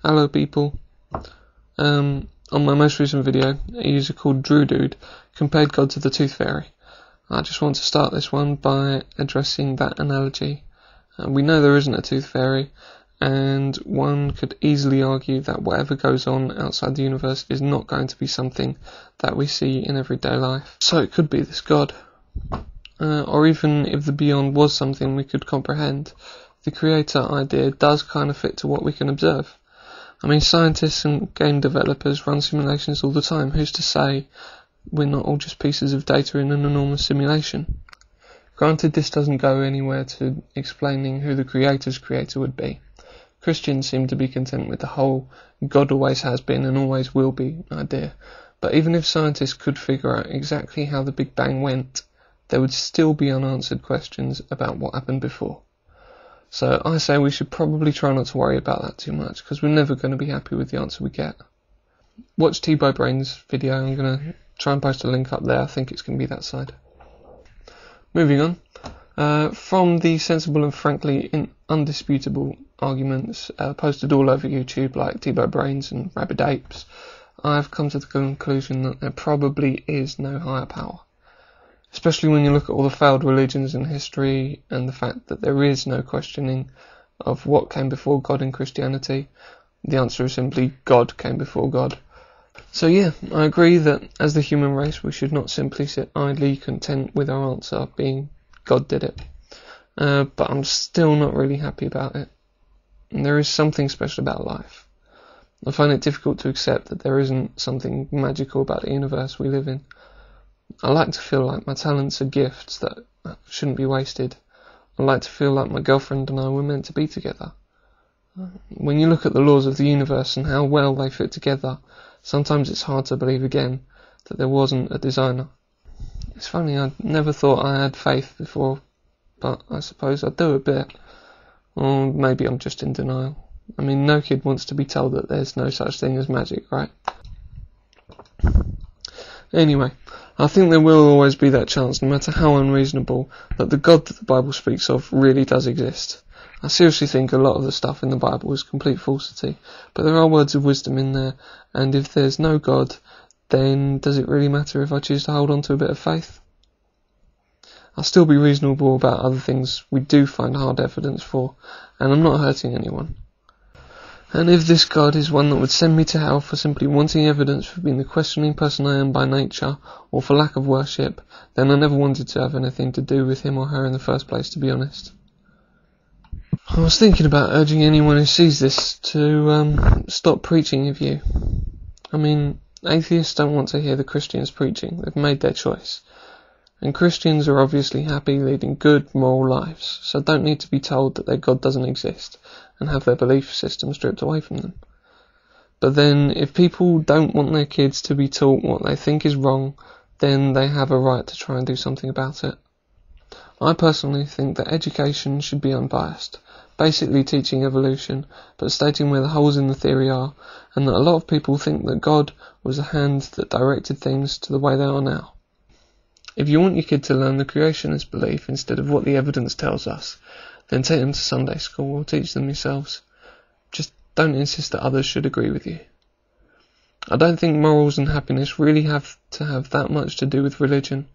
Hello people. On my most recent video, a user called DrewDude compared God to the Tooth Fairy. I just want to start this one by addressing that analogy. We know there isn't a Tooth Fairy, and one could easily argue that whatever goes on outside the universe is not going to be something that we see in everyday life. So it could be this God. Or even if the beyond was something we could comprehend, the creator idea does kind of fit to what we can observe. I mean, scientists and game developers run simulations all the time. Who's to say we're not all just pieces of data in an enormous simulation? Granted, this doesn't go anywhere to explaining who the creator's creator would be. Christians seem to be content with the whole God always has been and always will be idea. But even if scientists could figure out exactly how the Big Bang went, there would still be unanswered questions about what happened before. So I say we should probably try not to worry about that too much, because we're never going to be happy with the answer we get. Watch teabowbraine's video. I'm going to try and post a link up there. I think it's going to be that side. Moving on. From the sensible and frankly undisputable arguments posted all over YouTube, like teabowbraines and rabid apes, I've come to the conclusion that there probably is no higher power. Especially when you look at all the failed religions in history and the fact that there is no questioning of what came before God in Christianity. The answer is simply God came before God. So yeah, I agree that as the human race we should not simply sit idly content with our answer being God did it. But I'm still not really happy about it. And there is something special about life. I find it difficult to accept that there isn't something magical about the universe we live in. I like to feel like my talents are gifts that shouldn't be wasted. I like to feel like my girlfriend and I were meant to be together. When you look at the laws of the universe and how well they fit together, sometimes it's hard to believe again that there wasn't a designer. It's funny, I never thought I had faith before, but I suppose I do a bit. Or maybe I'm just in denial. I mean, no kid wants to be told that there's no such thing as magic, right? Anyway, I think there will always be that chance, no matter how unreasonable, that the God that the Bible speaks of really does exist. I seriously think a lot of the stuff in the Bible is complete falsity, but there are words of wisdom in there, and if there's no God, then does it really matter if I choose to hold on to a bit of faith? I'll still be reasonable about other things we do find hard evidence for, and I'm not hurting anyone. And if this God is one that would send me to hell for simply wanting evidence for being the questioning person I am by nature, or for lack of worship, then I never wanted to have anything to do with him or her in the first place, to be honest. I was thinking about urging anyone who sees this to stop preaching of you. I mean, atheists don't want to hear the Christians preaching. They've made their choice. And Christians are obviously happy leading good, moral lives, so don't need to be told that their God doesn't exist and have their belief system stripped away from them. But then, if people don't want their kids to be taught what they think is wrong, then they have a right to try and do something about it. I personally think that education should be unbiased, basically teaching evolution, but stating where the holes in the theory are, and that a lot of people think that God was a hand that directed things to the way they are now. If you want your kid to learn the creationist belief instead of what the evidence tells us, then take them to Sunday school or teach them yourselves. Just don't insist that others should agree with you. I don't think morals and happiness really have to have that much to do with religion.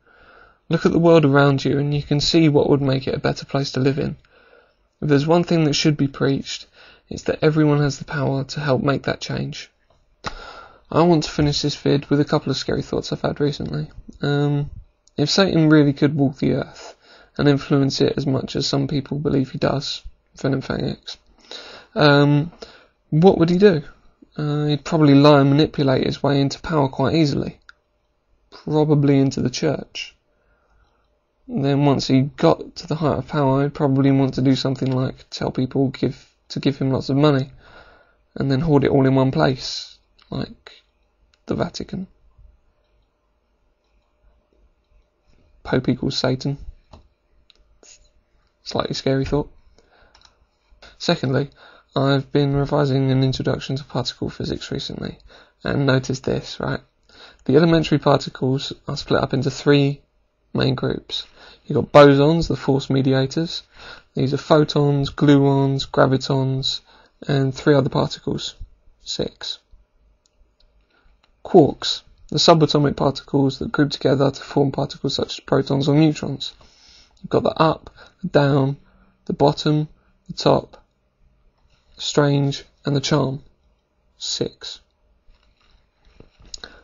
Look at the world around you and you can see what would make it a better place to live in. If there's one thing that should be preached, it's that everyone has the power to help make that change. I want to finish this vid with a couple of scary thoughts I've had recently. If Satan really could walk the earth and influence it as much as some people believe he does, Venom Fang X, what would he do? He'd probably lie and manipulate his way into power quite easily. Probably into the church. And then once he got to the height of power, he'd probably want to do something like tell people to give him lots of money, and then hoard it all in one place, like the Vatican. Pope equals Satan. Slightly scary thought. Secondly, I've been revising an introduction to particle physics recently, and noticed this, right? The elementary particles are split up into three main groups. You've got bosons, the force mediators. These are photons, gluons, gravitons, and three other particles. 6. Quarks, the subatomic particles that group together to form particles such as protons or neutrons. You've got the up, the down, the bottom, the top, the strange, and the charm. 6.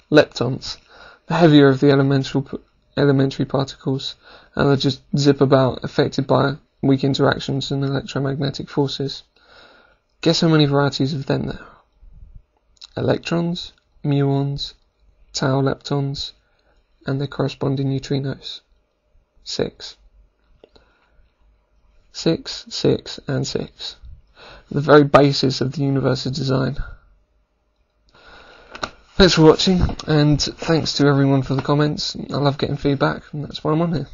Leptons, the heavier of the elementary particles, and they just zip about, affected by weak interactions and electromagnetic forces. Guess how many varieties of them there are? Electrons, muons, tau leptons, and their corresponding neutrinos. 6. 6, 6, and 6. The very basis of the universe's design. Thanks for watching, and thanks to everyone for the comments. I love getting feedback, and that's why I'm on here.